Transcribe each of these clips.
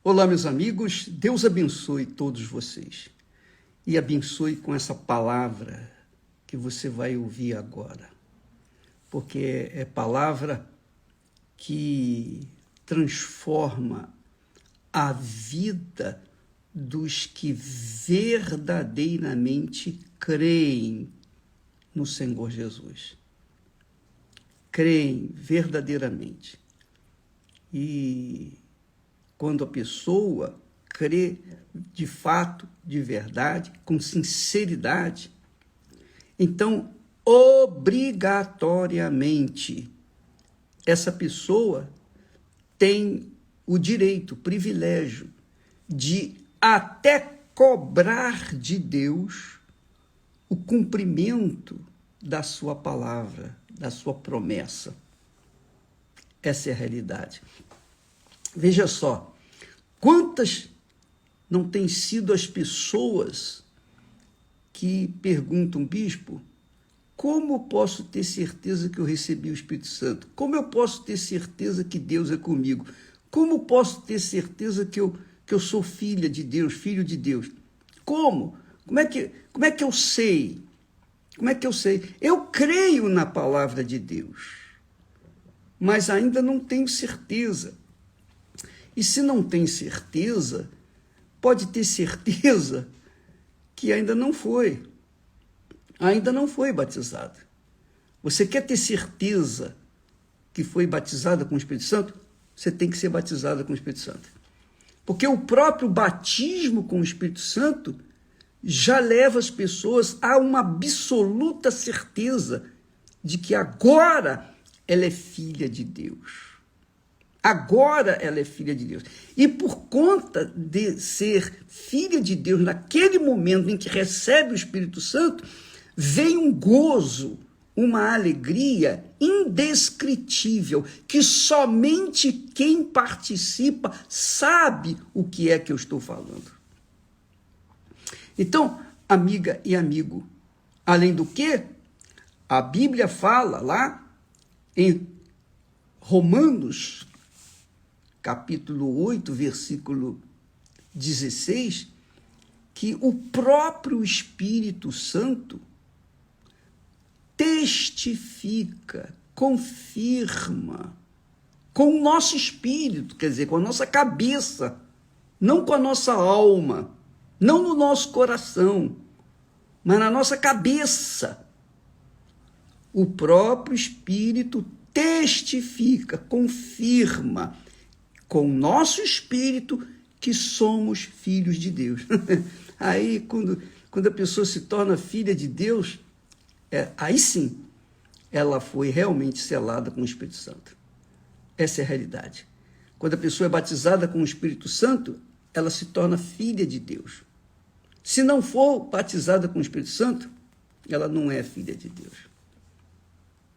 Olá, meus amigos, Deus abençoe todos vocês e abençoe com essa palavra que você vai ouvir agora, porque é palavra que transforma a vida dos que verdadeiramente creem no Senhor Jesus. Creem verdadeiramente. E quando a pessoa crê de fato, de verdade, com sinceridade, então, obrigatoriamente, essa pessoa tem o direito, o privilégio de até cobrar de Deus o cumprimento da sua palavra, da sua promessa. Essa é a realidade. Veja só, quantas não têm sido as pessoas que perguntam, bispo, como posso ter certeza que eu recebi o Espírito Santo? Como eu posso ter certeza que Deus é comigo? Como posso ter certeza que eu sou filha de Deus, filho de Deus? Como? Como é que eu sei? Como é que eu sei? Eu creio na palavra de Deus, mas ainda não tenho certeza. E se não tem certeza, pode ter certeza que ainda não foi batizado. Você quer ter certeza que foi batizada com o Espírito Santo? Você tem que ser batizada com o Espírito Santo. Porque o próprio batismo com o Espírito Santo já leva as pessoas a uma absoluta certeza de que agora ela é filha de Deus. Agora ela é filha de Deus. E por conta de ser filha de Deus, naquele momento em que recebe o Espírito Santo, vem um gozo, uma alegria indescritível, que somente quem participa sabe o que é que eu estou falando. Então, amiga e amigo, além do que, a Bíblia fala lá em Romanos, capítulo 8, versículo 16, que o próprio Espírito Santo testifica, confirma com o nosso espírito, quer dizer, com a nossa cabeça, não com a nossa alma, não no nosso coração, mas na nossa cabeça. O próprio Espírito testifica, confirma com o nosso espírito que somos filhos de Deus. Aí, quando a pessoa se torna filha de Deus, aí sim, ela foi realmente selada com o Espírito Santo. Essa é a realidade. Quando a pessoa é batizada com o Espírito Santo, ela se torna filha de Deus. Se não for batizada com o Espírito Santo, ela não é filha de Deus.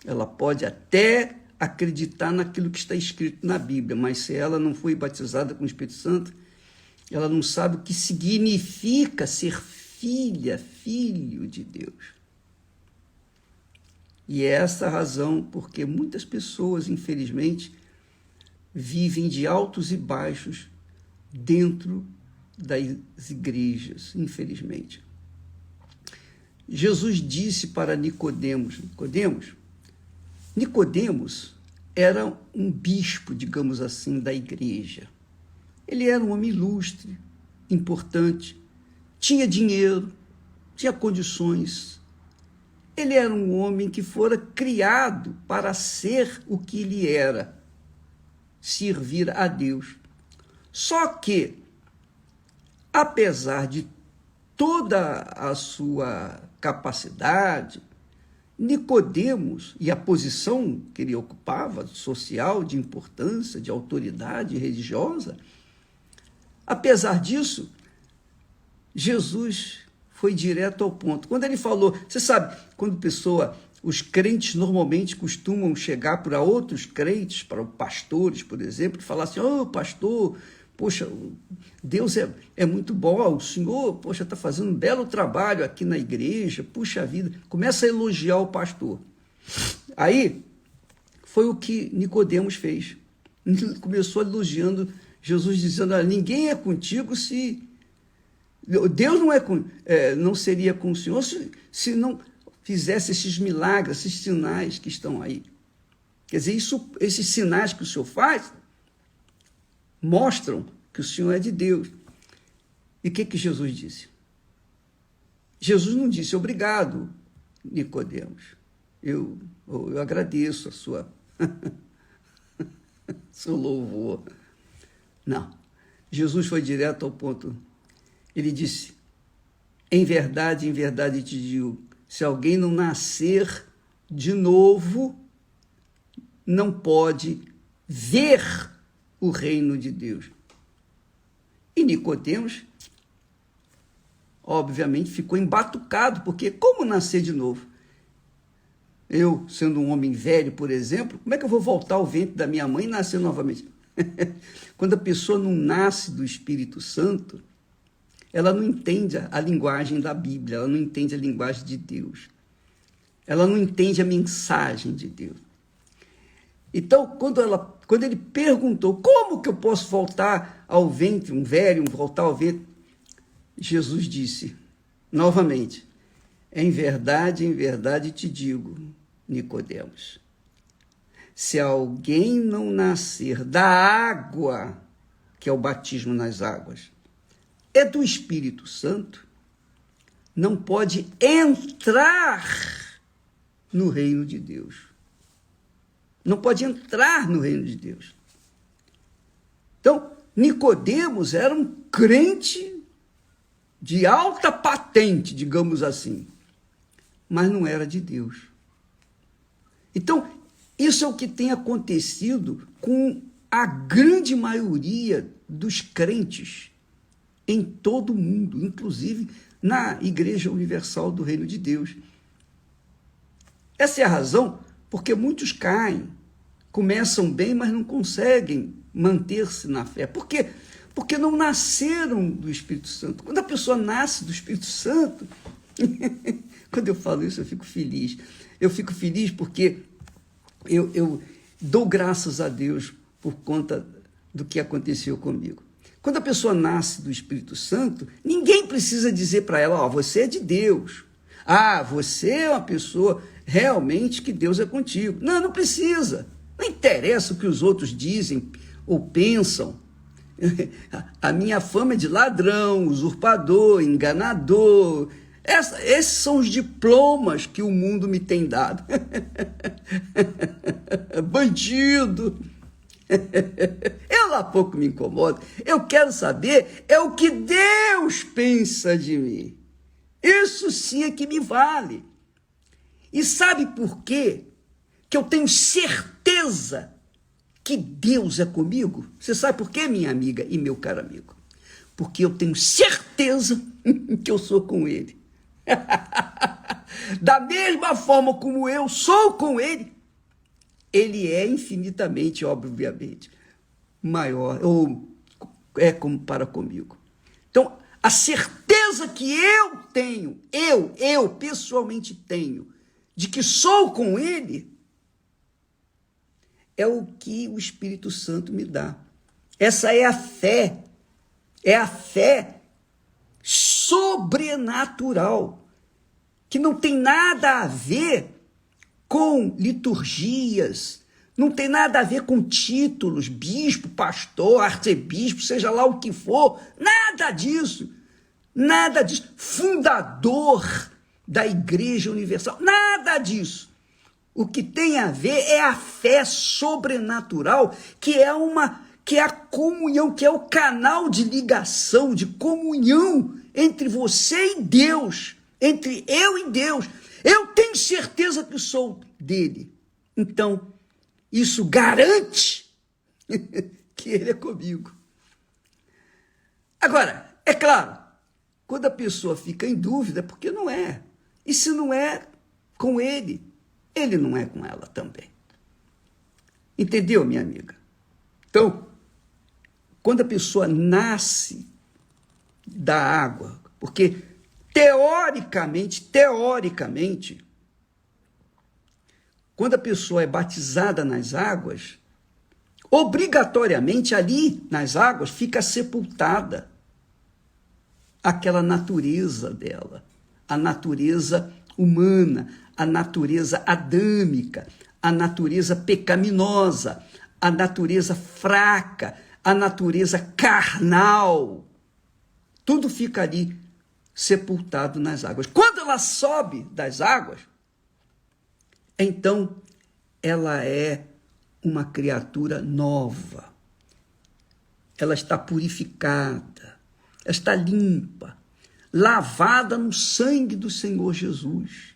Ela pode até acreditar naquilo que está escrito na Bíblia, mas se ela não foi batizada com o Espírito Santo, ela não sabe o que significa ser filha, filho de Deus. E é essa a razão porque muitas pessoas, infelizmente, vivem de altos e baixos dentro das igrejas, infelizmente. Jesus disse para Nicodemos, Nicodemos era um bispo, digamos assim, da igreja. Ele era um homem ilustre, importante, tinha dinheiro, tinha condições. Ele era um homem que fora criado para ser o que ele era, servir a Deus. Só que, apesar de toda a sua capacidade, Nicodemos e a posição que ele ocupava, social, de importância, de autoridade religiosa, apesar disso, Jesus foi direto ao ponto. Quando ele falou, você sabe, quando os crentes normalmente costumam chegar para outros crentes, para pastores, por exemplo, e falar assim, pastor, poxa, Deus é muito bom, o senhor, poxa, está fazendo um belo trabalho aqui na igreja, puxa vida, começa a elogiar o pastor. Aí, foi o que Nicodemos fez. Ele começou elogiando Jesus dizendo, olha, ninguém é contigo se... Deus não seria com o Senhor se não fizesse esses milagres, esses sinais que estão aí. Quer dizer, esses sinais que o Senhor faz mostram que o Senhor é de Deus. E o que Jesus disse? Jesus não disse, obrigado, Nicodemos. Eu agradeço a seu louvor. Não. Jesus foi direto ao ponto. Ele disse, em verdade te digo, se alguém não nascer de novo, não pode ver o reino de Deus. E Nicodemos, obviamente, ficou embatucado, porque como nascer de novo? Eu, sendo um homem velho, por exemplo, como é que eu vou voltar ao ventre da minha mãe e nascer novamente? Quando a pessoa não nasce do Espírito Santo, ela não entende a linguagem da Bíblia, ela não entende a linguagem de Deus. Ela não entende a mensagem de Deus. Então, quando ele perguntou, como que eu posso voltar ao ventre, um velho, voltar ao ventre? Jesus disse, novamente, em verdade te digo, Nicodemos, se alguém não nascer da água, que é o batismo nas águas, é do Espírito Santo, não pode entrar no reino de Deus. Não pode entrar no reino de Deus. Então, Nicodemos era um crente de alta patente, digamos assim, mas não era de Deus. Então, isso é o que tem acontecido com a grande maioria dos crentes em todo o mundo, inclusive na Igreja Universal do Reino de Deus. Essa é a razão porque muitos caem, começam bem, mas não conseguem manter-se na fé. Por quê? Porque não nasceram do Espírito Santo. Quando a pessoa nasce do Espírito Santo, quando eu falo isso, eu fico feliz. Eu fico feliz porque eu dou graças a Deus por conta do que aconteceu comigo. Quando a pessoa nasce do Espírito Santo, ninguém precisa dizer para ela, você é de Deus. Você é uma pessoa realmente que Deus é contigo. Não, não precisa. Não interessa o que os outros dizem ou pensam. A minha fama é de ladrão, usurpador, enganador. Esses são os diplomas que o mundo me tem dado. Bandido. Eu lá pouco me incomodo. Eu quero saber é o que Deus pensa de mim. Isso sim é que me vale. E sabe por quê? Que eu tenho certeza que Deus é comigo? Você sabe por quê, minha amiga e meu caro amigo? Porque eu tenho certeza que eu sou com Ele. Da mesma forma como eu sou com Ele, Ele é infinitamente, obviamente, maior, ou é como para comigo. Então, a certeza que eu tenho, eu pessoalmente tenho, de que sou com Ele, é o que o Espírito Santo me dá. Essa é a fé sobrenatural, que não tem nada a ver com liturgias, não tem nada a ver com títulos, bispo, pastor, arcebispo, seja lá o que for, nada disso, fundador da Igreja Universal, nada disso. O que tem a ver é a fé sobrenatural, que é a comunhão, que é o canal de ligação, de comunhão entre você e Deus, entre eu e Deus. Eu tenho certeza que sou dele. Então, isso garante que ele é comigo. Agora, é claro, quando a pessoa fica em dúvida, é porque não é. E se não é com ele, ele não é com ela também. Entendeu, minha amiga? Então, quando a pessoa nasce da água, porque teoricamente, quando a pessoa é batizada nas águas, Obrigatoriamente ali nas águas fica sepultada aquela natureza dela, a natureza humana, a natureza adâmica, a natureza pecaminosa, a natureza fraca, a natureza carnal. Tudo fica ali sepultado nas águas. Quando ela sobe das águas, então ela é uma criatura nova. Ela está purificada, ela está limpa, lavada no sangue do Senhor Jesus.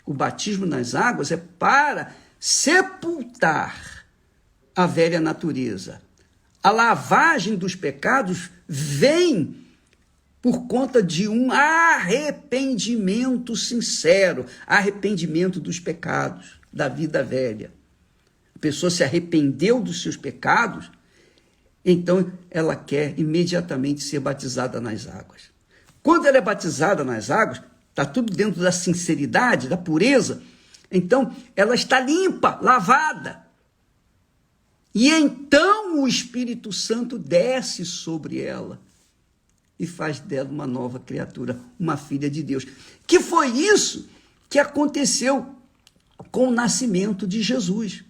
O batismo nas águas é para sepultar a velha natureza. A lavagem dos pecados vem por conta de um arrependimento sincero, arrependimento dos pecados, da vida velha. A pessoa se arrependeu dos seus pecados, então ela quer imediatamente ser batizada nas águas. Quando ela é batizada nas águas, está tudo dentro da sinceridade, da pureza, então ela está limpa, lavada. E então o Espírito Santo desce sobre ela e faz dela uma nova criatura, uma filha de Deus. Que foi isso que aconteceu com o nascimento de Jesus.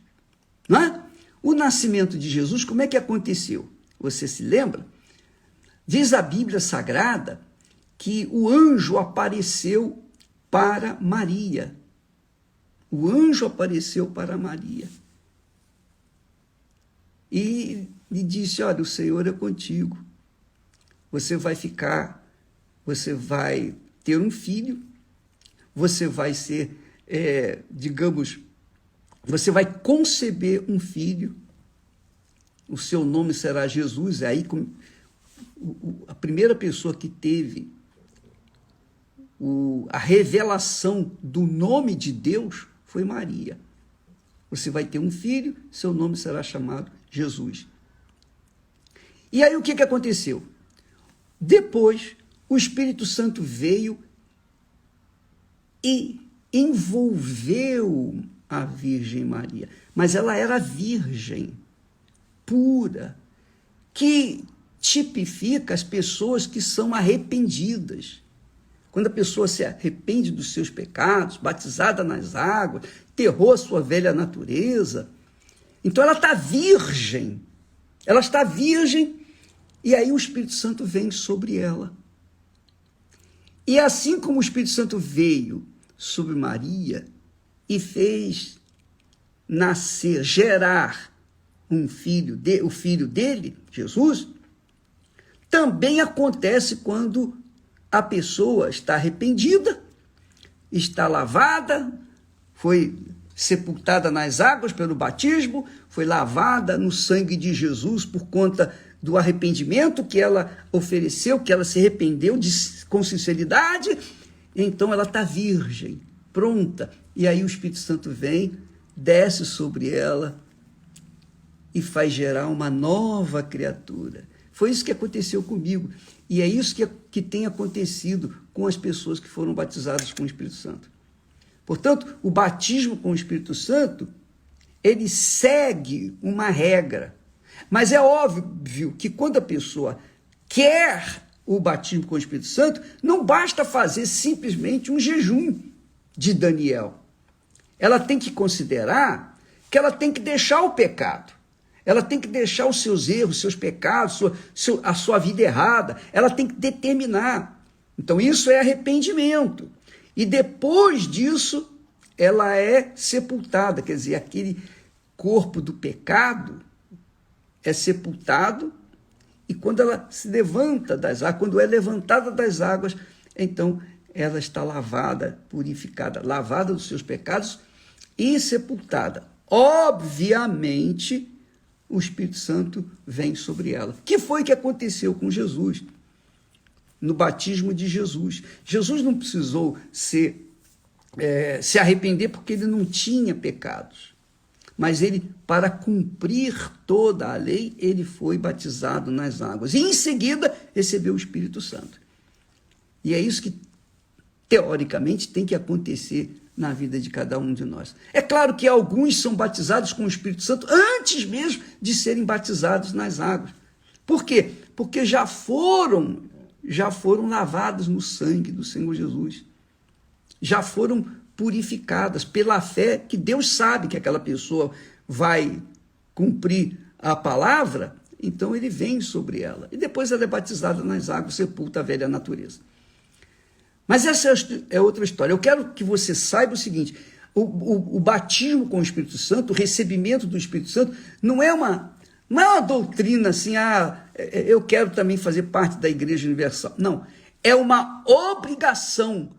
Não é? O nascimento de Jesus, como é que aconteceu? Você se lembra? Diz a Bíblia Sagrada que o anjo apareceu para Maria. O anjo apareceu para Maria. E lhe disse, olha, o Senhor é contigo. Você vai ter um filho, você vai ser, você vai conceber um filho, o seu nome será Jesus. Aí a primeira pessoa que teve a revelação do nome de Deus foi Maria. Você vai ter um filho, seu nome será chamado Jesus. E aí o que aconteceu? Depois, o Espírito Santo veio e envolveu a Virgem Maria. Mas ela era virgem, pura, que tipifica as pessoas que são arrependidas. Quando a pessoa se arrepende dos seus pecados, batizada nas águas, enterrou a sua velha natureza, então ela está virgem. Ela está virgem. E aí o Espírito Santo vem sobre ela. E assim como o Espírito Santo veio sobre Maria e fez nascer, gerar o filho dele, Jesus, também acontece quando a pessoa está arrependida, está lavada, foi sepultada nas águas pelo batismo, foi lavada no sangue de Jesus por conta do arrependimento que ela ofereceu, que ela se arrependeu com sinceridade, então ela está virgem, pronta. E aí o Espírito Santo vem, desce sobre ela e faz gerar uma nova criatura. Foi isso que aconteceu comigo. E é isso que tem acontecido com as pessoas que foram batizadas com o Espírito Santo. Portanto, o batismo com o Espírito Santo, ele segue uma regra. Mas é óbvio que quando a pessoa quer o batismo com o Espírito Santo, não basta fazer simplesmente um jejum de Daniel. Ela tem que considerar que ela tem que deixar o pecado. Ela tem que deixar os seus erros, seus pecados, a sua vida errada. Ela tem que determinar. Então isso é arrependimento. E depois disso, ela é sepultada. Quer dizer, aquele corpo do pecado é sepultado, e quando ela se levanta das águas, quando é levantada das águas, então ela está lavada, purificada, lavada dos seus pecados e sepultada. Obviamente, o Espírito Santo vem sobre ela. O que foi que aconteceu com Jesus? No batismo de Jesus. Jesus não precisou se arrepender porque ele não tinha pecados. Mas ele, para cumprir toda a lei, ele foi batizado nas águas. E em seguida, recebeu o Espírito Santo. E é isso que, teoricamente, tem que acontecer na vida de cada um de nós. É claro que alguns são batizados com o Espírito Santo antes mesmo de serem batizados nas águas. Por quê? Porque já foram lavados no sangue do Senhor Jesus. Já foram purificadas pela fé que Deus sabe que aquela pessoa vai cumprir a palavra, então ele vem sobre ela. E depois ela é batizada nas águas, sepulta a velha natureza. Mas essa é outra história. Eu quero que você saiba o seguinte, o batismo com o Espírito Santo, o recebimento do Espírito Santo, não é uma doutrina assim, eu quero também fazer parte da Igreja Universal. Não, é uma obrigação.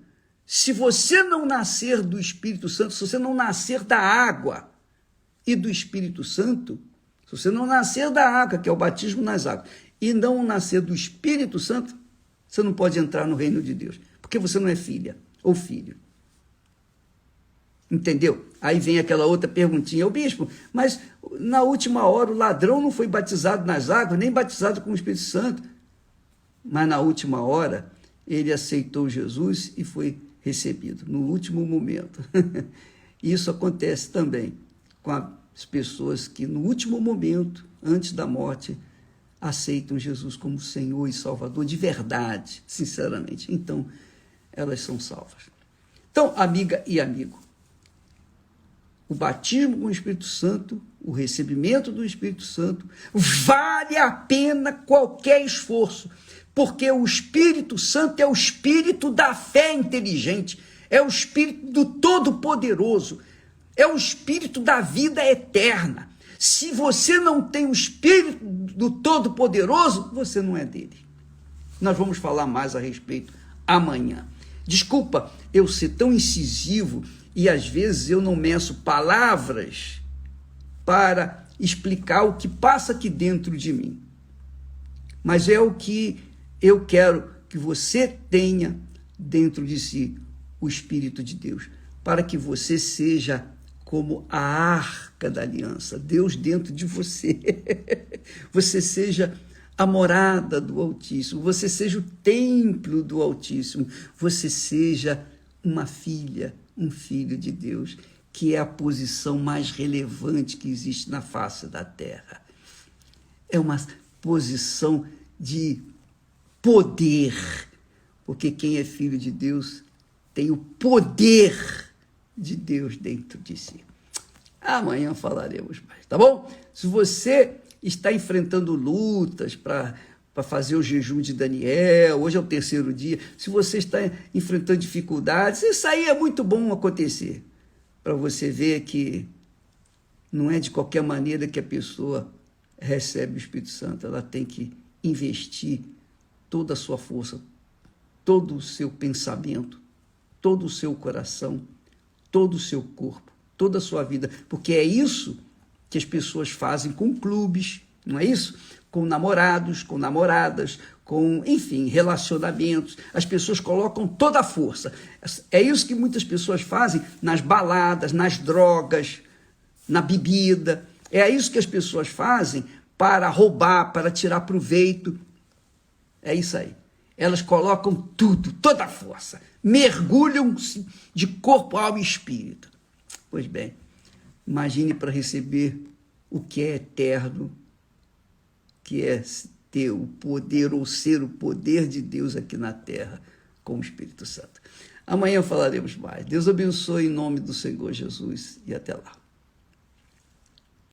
Se você não nascer do Espírito Santo, se você não nascer da água e do Espírito Santo, se você não nascer da água, que é o batismo nas águas, e não nascer do Espírito Santo, você não pode entrar no reino de Deus, porque você não é filha ou filho. Entendeu? Aí vem aquela outra perguntinha, bispo, mas na última hora o ladrão não foi batizado nas águas, nem batizado com o Espírito Santo, mas na última hora ele aceitou Jesus e foi recebido, no último momento. Isso acontece também com as pessoas que no último momento, antes da morte, aceitam Jesus como Senhor e Salvador de verdade, sinceramente. Então, elas são salvas. Então, amiga e amigo, o batismo com o Espírito Santo, o recebimento do Espírito Santo, vale a pena qualquer esforço, porque o Espírito Santo é o espírito da fé inteligente, é o espírito do Todo-Poderoso, é o espírito da vida eterna. Se você não tem o espírito do Todo-Poderoso, você não é dele. Nós vamos falar mais a respeito amanhã. Desculpa eu ser tão incisivo e às vezes eu não meço palavras para explicar o que passa aqui dentro de mim. Mas é o que eu quero que você tenha dentro de si, o Espírito de Deus, para que você seja como a arca da aliança, Deus dentro de você. Você seja a morada do Altíssimo, você seja o templo do Altíssimo, você seja uma filha, um filho de Deus, que é a posição mais relevante que existe na face da terra. É uma posição de poder, porque quem é filho de Deus tem o poder de Deus dentro de si. Amanhã falaremos mais, tá bom? Se você está enfrentando lutas para fazer o jejum de Daniel, hoje é o 3º dia, se você está enfrentando dificuldades, isso aí é muito bom acontecer, para você ver que não é de qualquer maneira que a pessoa recebe o Espírito Santo, ela tem que investir toda a sua força, todo o seu pensamento, todo o seu coração, todo o seu corpo, toda a sua vida, porque é isso que as pessoas fazem com clubes, não é isso? Com namorados, com namoradas, com, enfim, relacionamentos. As pessoas colocam toda a força. É isso que muitas pessoas fazem nas baladas, nas drogas, na bebida. É isso que as pessoas fazem para roubar, para tirar proveito. É isso aí. Elas colocam tudo, toda a força. Mergulham-se de corpo, alma e espírito. Pois bem, imagine para receber o que é eterno, que é ter o poder ou ser o poder de Deus aqui na terra com o Espírito Santo. Amanhã falaremos mais. Deus abençoe em nome do Senhor Jesus e até lá.